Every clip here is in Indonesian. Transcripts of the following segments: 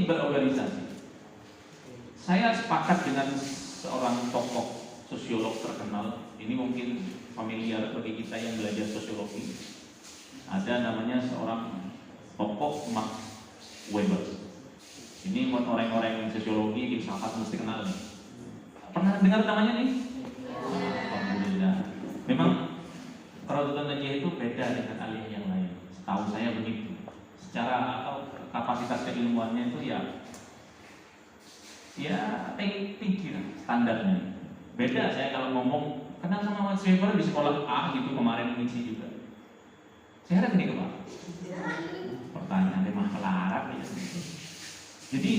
berorganisasi. Saya sepakat dengan seorang tokoh sosiolog terkenal. Ini mungkin familiar bagi kita yang belajar sosiologi. Ada namanya seorang tokoh Max Weber. Ini buat orang-orang sosiologi, filsafat mesti kenal nih. Pernah dengar namanya nih? Alhamdulillah. Memang Khairuddin Najih itu beda dengan ahli yang lain. Setahu saya begitu. Secara kapasitas keilmuannya itu ya tinggi lah standarnya. Beda saya kalau ngomong kenal sama Max Weber di sekolah A gitu kemarin mengisi juga. Saya harap ini Pak. Pertanyaan tema kelarat ya. Jadi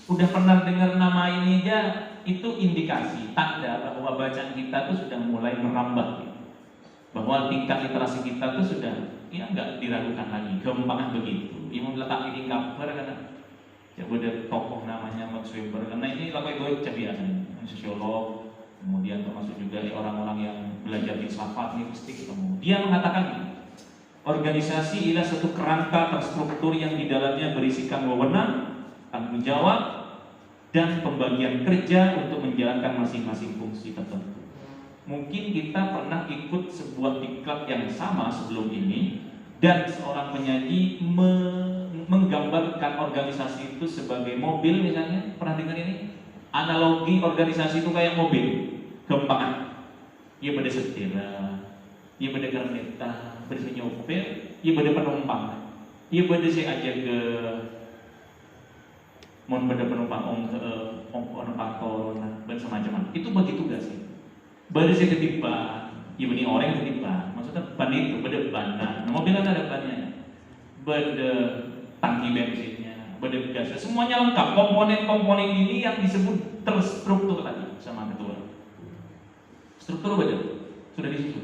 udah pernah dengar nama ini aja, itu indikasi tanda bahwa bacaan kita tuh sudah mulai merambah gitu. Bahwa tingkat literasi kita tuh sudah nggak diragukan lagi, gampang begitu. Imam letak ini kabar karena ya ada tokoh namanya Max Weber, karena ini lakukan gue biasanya sosiolog, kemudian termasuk juga orang-orang yang belajar filsafat linguistik ketemu. Dia mengatakan ini, organisasi ialah satu kerangka terstruktur yang di dalamnya berisikan wewenang, tanggung jawab, dan pembagian kerja untuk menjalankan masing-masing fungsi tertentu. Mungkin kita pernah ikut sebuah diklat yang sama sebelum ini, dan seorang penyanyi menggambarkan organisasi itu sebagai mobil misalnya. Pernah dengar ini? Analogi organisasi itu kayak mobil, gampang. Ia pada setir, ia pada kereta, pada nyopir, ia pada penumpang, ia pada saya ajak ke mohon pada penumpang operator dan semacam itu bagi tugas sih. Pada saya ketiban, ya ini orang yang ketiban. Maksudnya ban itu pada ban. Nah, mobil kan ada bannya. Pada tangki bensinnya, pada gasnya, semuanya lengkap. Komponen-komponen ini yang disebut terstruktur tadi sama ketua. Struktur pada sudah di situ.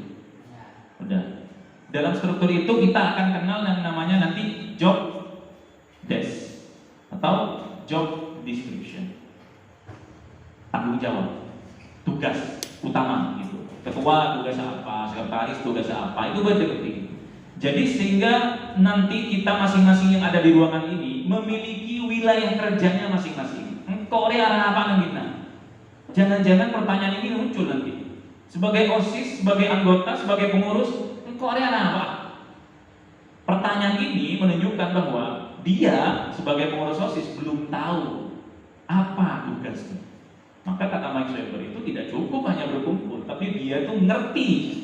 Udah. Dalam struktur itu kita akan kenal yang namanya nanti job desk atau job description, tanggung jawab, tugas utama gitu. Ketua tugas apa, sekretaris tugas apa, itu penting. Jadi sehingga nanti kita masing-masing yang ada di ruangan ini memiliki wilayah kerjanya masing-masing. Engkau arah apa nih kita? Jangan-jangan pertanyaan ini muncul nanti. Sebagai OSIS, sebagai anggota, sebagai pengurus, engkau arah apa? Pertanyaan ini menunjukkan bahwa dia sebagai pengurus OSIS belum tahu apa tugasnya. Maka kata Max Weber itu tidak cukup hanya berkumpul, tapi dia tuh ngerti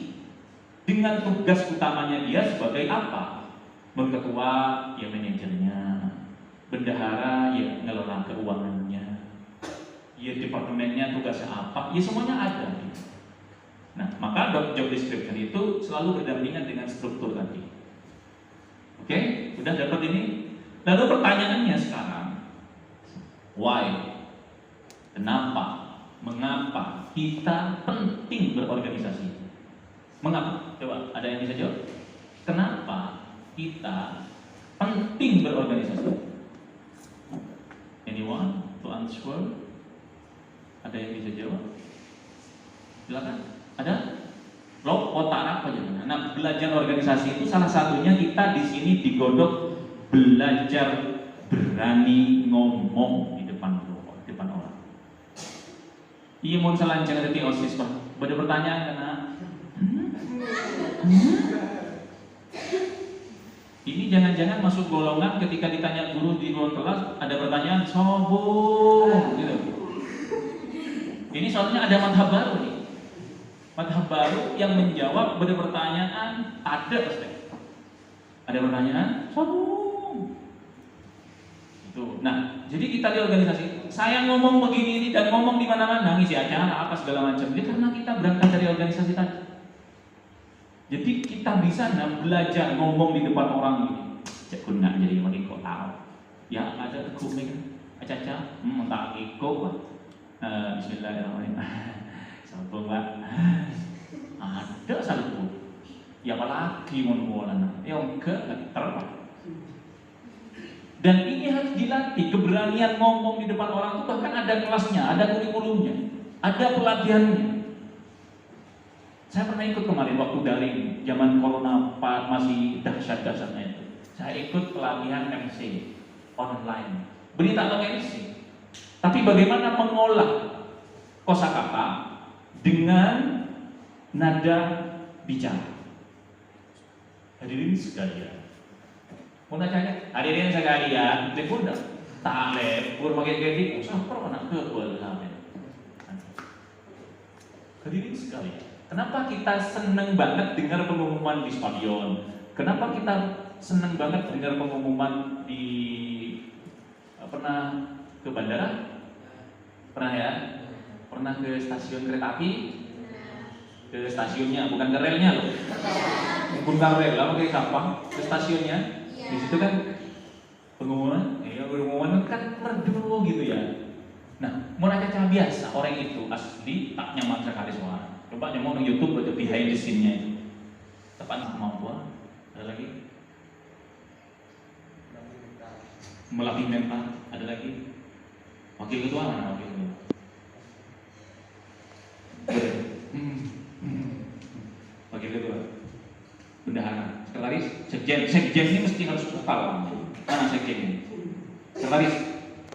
dengan tugas utamanya dia sebagai apa. Berketua ya manajernya, bendahara ya ngelola keuangannya, ya departemennya tugasnya apa, ya semuanya ada. Nah, maka job description itu selalu berdampingan dengan struktur tadi. Oke, udah dapat ini? Lalu pertanyaannya sekarang, why? Kenapa? Mengapa kita penting berorganisasi? Mengapa? Coba, ada yang bisa jawab? Kenapa kita penting berorganisasi? Anyone to answer? Ada yang bisa jawab? Silakan. Ada? Lo otak apa jangan? Nah, belajar organisasi itu salah satunya kita di sini digodok belajar berani ngomong di depan orang. Iya mau selanjang dari OSIS Pak. Ada pertanyaan karena ini jangan-jangan masuk golongan ketika ditanya guru di ruang kelas ada pertanyaan sombong gitu. Ini soalnya ada madhab baru nih. Madhab baru yang menjawab pada pertanyaan ada pasti. Ada pertanyaan sombong. Itu. Nah, jadi kita di organisasi, saya ngomong begini ini dan ngomong di mana-mana, ngisi acara apa segala macam. Itu karena kita berangkat dari organisasi tadi. Jadi kita bisa belajar ngomong di depan orang ini. Cek guna jadi makin kok tahu. Ya ada kuming, aca-aca, tak ikut. Bismillahirrahmanirrahim. Satu Pak. Ada satu. Ya apalagi mau bolan. Ya enggak terang. Dan ini harus dilatih, keberanian ngomong di depan orang itu bahkan ada kelasnya, ada kurikulumnya, ada pelatihannya. Saya pernah ikut kemarin waktu daring, zaman corona masih dahsyat-dahsyatnya itu. Saya ikut pelatihan MC online. berita atau MC. Tapi bagaimana mengolah kosakata dengan nada bicara. Hadirin sekalian, mau nanya, hadirin sekalian, telepon dah, talep, pakai kredit, usah pernah ke hadirin sekalian, kenapa kita seneng banget dengar pengumuman di stadion? Kenapa kita seneng banget dengar pengumuman di pernah ke bandara? Pernah ya? Pernah ke stasiun kereta api? Ke stasiunnya, bukan ke relnya loh. Bukan ke rel, lah pakai kapal ke stasiunnya. Di situ kan pengumuman, pengumuman kan merdu gitu ya. Nah, mau nanya biasa orang itu asli tak nyaman sekali suara. Coba mau di YouTube baca behind the scene-nya itu. Tepat kemampuan. Ada lagi? Melatih mental. Ada lagi? Wakil ketua mana wakil ketua? Wakil ketua, bendahara, sekretaris, sekjen ini mesti harus vokal. Mana sekjen ini? Sekretaris,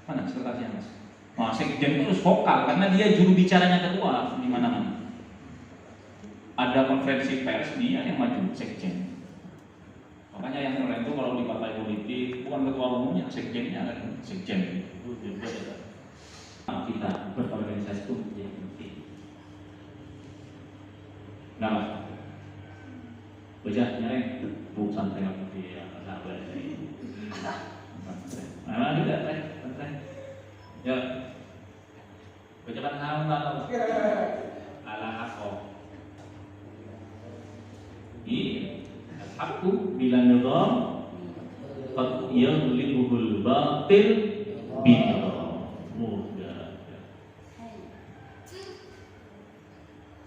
mana sekretarisnya mas? Nah, sekjen itu harus vokal karena dia juru bicaranya ketua di mana-mana. Ada konferensi pers dia yang maju sekjen. Makanya yang keren itu kalau di partai politik bukan ketua umumnya, sekjennya kan sekjen itu dia. Kita berorganisasi itu menjadi penting. Nah, baca nyereng bukan saya putih ya, sahabat ini. Mana juga teh, ya. Bacakan hamba ala hakko. Ini hakku bila nizam qad yaghlibuhul batil bil.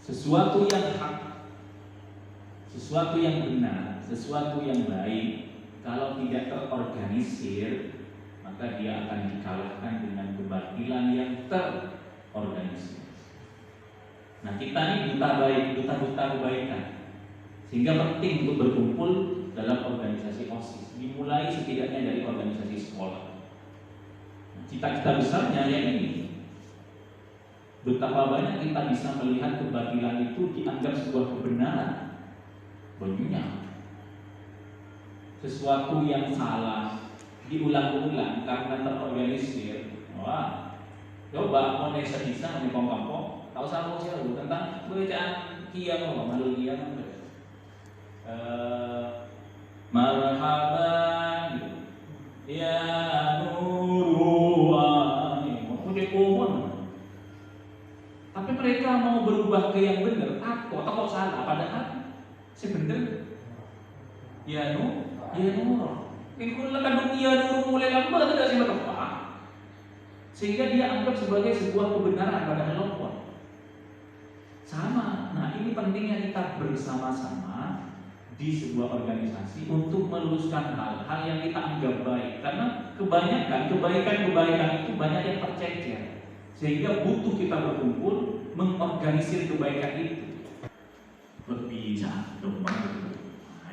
Sesuatu yang hak, sesuatu yang benar, sesuatu yang baik, kalau tidak terorganisir, maka dia akan dikalahkan dengan kebatilan yang terorganisir. Nah, kita ini duta kebaikan, sehingga penting untuk berkumpul dalam organisasi OSIS. Dimulai setidaknya dari organisasi sekolah. Cita-cita besarnya ya ini. Betapa banyak kita bisa melihat kebatilan itu dianggap sebuah kebenaran. Banyak sesuatu yang salah diulang-ulang karena terorganisir. Wah, coba mau bisa di kampung tahu sama siapa tentang bacaan kiam malu kiam marhaban ya nurwa udah kohon. Tapi mereka mau berubah ke yang benar, takut atau kok salah, padahal sebenarnya ya nur. Ikut kandung ya nur mulai lama tidak sih berapa, sehingga dia anggap sebagai sebuah kebenaran padahal lupa. Sama, nah ini pentingnya kita bersama-sama di sebuah organisasi untuk meluruskan hal-hal yang kita anggap baik, karena kebanyakan kebaikan itu banyak yang tercecer. Sehingga butuh kita berkumpul mengorganisir kebaikan itu. Berbicara dong,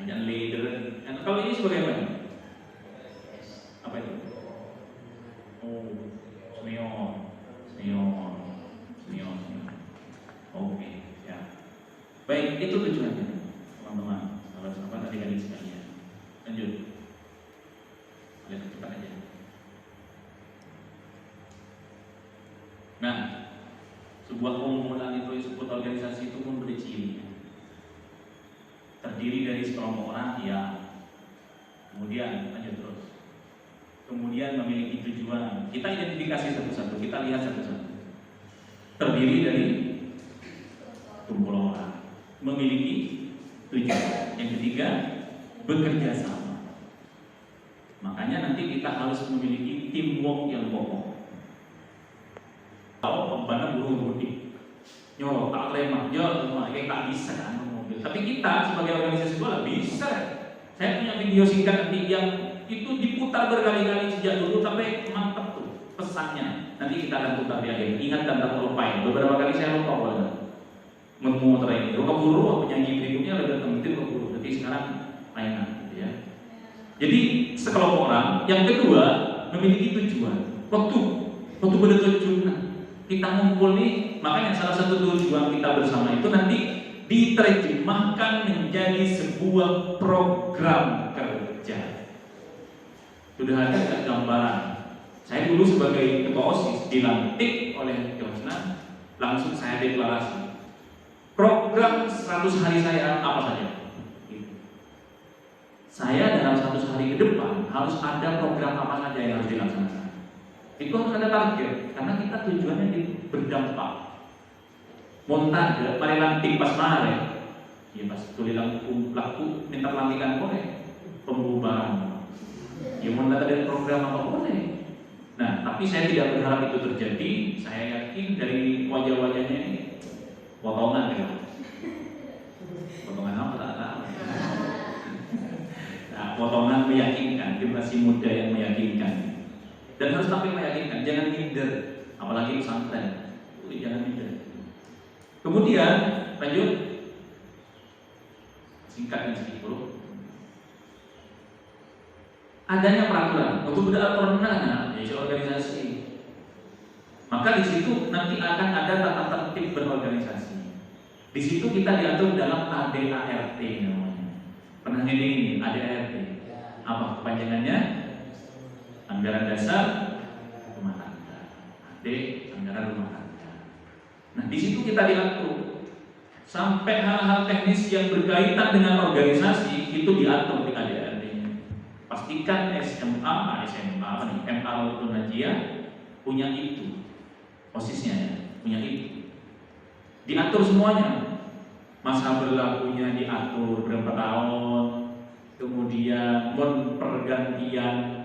yang leader. Kalau ini sebagai apa? Apa itu? Oh, senior. Oke, ya. Baik, itu tujuannya, teman-teman, sahabat-sahabat adik-adik sekalian. Lanjut. Lihat cepat aja. Nah, sebuah kumpulan itu disebut organisasi itu pun berciri. Terdiri dari sekelompok orang yang kemudian lanjut terus. Kemudian memiliki tujuan. Kita identifikasi satu-satu, kita lihat satu-satu. Terdiri dari kumpulan orang, memiliki tujuan. Yang ketiga, bekerja sama. Makanya nanti kita harus memiliki teamwork yang kokoh. Kalau pembantu guru mudik, tak lemah, kayak tak bisa kan mobil. Tapi kita sebagai organisasi sekolah bisa. Saya punya video singkat nanti yang itu diputar berkali-kali sejak dulu sampai mantap tuh pesannya. Nanti kita akan putar di akhir. Ingat dan tak lupain. Beberapa kali saya lupa boleh. Memutar ini. Roka Guru penyanyi berikutnya lebih penting Roka Guru. Jadi sekarang mainan, gitu ya. Jadi sekelompok orang. Yang kedua memiliki tujuan. waktu berdekat kita ngumpul nih, makanya salah satu tujuan kita bersama itu nanti diterjemahkan menjadi sebuah program kerja. Sudah ada nggak gambaran? Saya dulu sebagai ketua OSIS dilantik oleh Josna, langsung saya deklarasi program 100 hari saya apa saja. Saya dalam 100 hari ke depan harus ada program apa saja yang harus dilaksanakan. Itu harus ada target, karena kita tujuannya berdampak. Montage, mari lantik pas kemarin, ya pas tulisan laku minta pelantikan boleh, pembubaran, ya montage dari program apa boleh. Nah, tapi saya tidak berharap itu terjadi. Saya yakin dari wajah-wajahnya ini potongan ya, potongan apa tak tahu. Nah, potongan meyakinkan, generasi muda yang meyakinkan. Dan harus tampil meyakinkan, jangan minder, apalagi pesantren, jangan minder. Kemudian lanjut, singkatnya sedikit dulu. Adanya peraturan untuk beraturan yaitu organisasi. Maka di situ nanti akan ada tata tertib berorganisasi. Di situ kita diatur dalam ADART namanya. Pernah ini ADART? Apa kepanjangannya? Anggaran dasar rumah tangga, anggaran rumah tangga. Nah, di situ kita diatur sampai hal-hal teknis yang berkaitan dengan organisasi itu diatur di ADART. Pastikan SMA, MA Ulun Najiyah punya itu, posisinya ya, punya itu. Diatur semuanya, masa berlakunya diatur berapa tahun, kemudian pergantian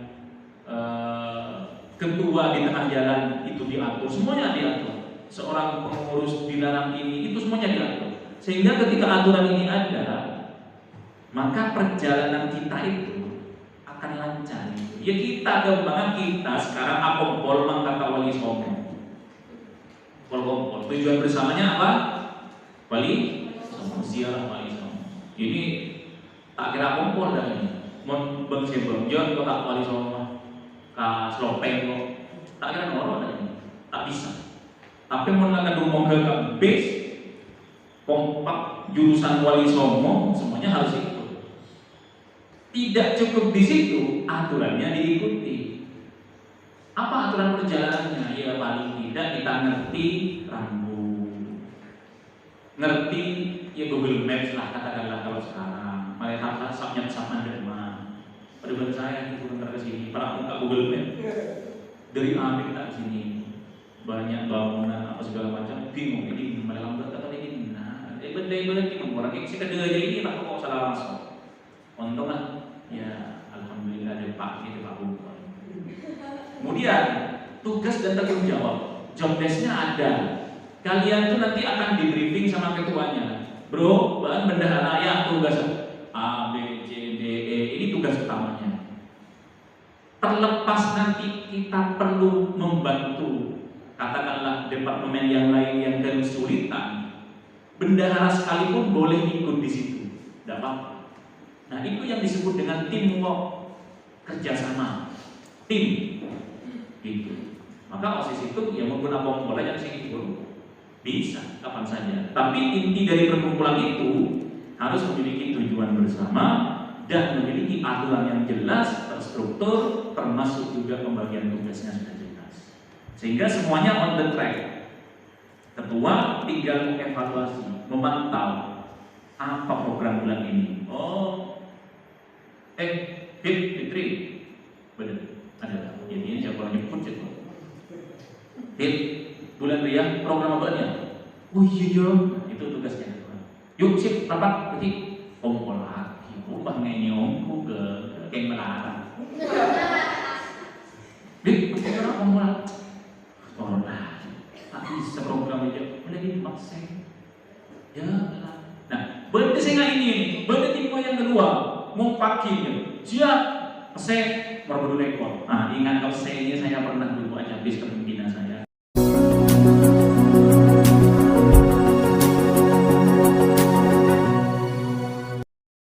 ketua di tengah jalan itu diatur, semuanya diatur. Seorang pengurus dilarang ini, itu semuanya diatur. Sehingga ketika aturan ini ada, maka perjalanan kita itu akan lancar. Ya kita kembangan kita sekarang akompol mangkata wali songo. Akompol tujuan bersamanya apa? Wali songo, ziarah wali songo. Ini tak kira akompol dah ini. Mon bang sebelum John kok tak wali songo. Ka slopeng kok tak kira ngoro ini, tak bisa. Tapi mau akan rumah ke base kompak jurusan wali songo semuanya harus ikut. Tidak cukup di situ, aturannya diikuti. Apa aturan perjalanannya? Ya paling tidak kita ngerti rambu, ngerti ya Google Maps lah katakanlah kalau sekarang. Mereka sapnya sama derma. Pada saya itu bentar ke sini, para buka Google Map dari A kita ke sini, banyak bangunan apa segala macam, bingung ini malah lambat atau ini. Nah, benda-benda kita orang yang sekedar aja ini tak kok salah langsung. Untung lah, ya alhamdulillah ada Pak ini Pak Bupati. Kemudian tugas dan tanggung jawab, job desk-nya ada. Kalian tuh nanti akan di briefing sama ketuanya. Bro, bahan bendahara ya tugas A, B, C, D, E, ini tugas utamanya. Terlepas nanti kita perlu membantu, katakanlah departemen yang lain yang kesulitan, bendahara sekalipun boleh ikut di situ, tidak apa-apa. Nah itu yang disebut dengan teamwork, kerjasama, tim, gitu. Maka OSIS itu yang menggunakan bola yang sih bisa kapan saja. Tapi inti dari perkumpulan itu harus memiliki tujuan bersama dan memiliki aturan yang jelas, terstruktur, termasuk juga pembagian tugasnya sudah jelas. Sehingga semuanya on the track. Ketua tinggal mengevaluasi, memantau apa program bulan ini. Oh, Fitri, benar ada. Ini siapa yang nyebut siapa? Bulan Ria program apanya? Oh iya, itu tugasnya. Yuk sip rapat berarti kumpul lagi. Ubah ngenyong ke keng melarang. Kumpul. Oh nah, tak bisa program aja. Boleh dipaksa. Ya. Nah, benda saya ini, benda tipe yang kedua, mau pakai siap, saya berburu ekor. Nah, ingat kalau saya pernah dulu aja habis kepemimpinan saya.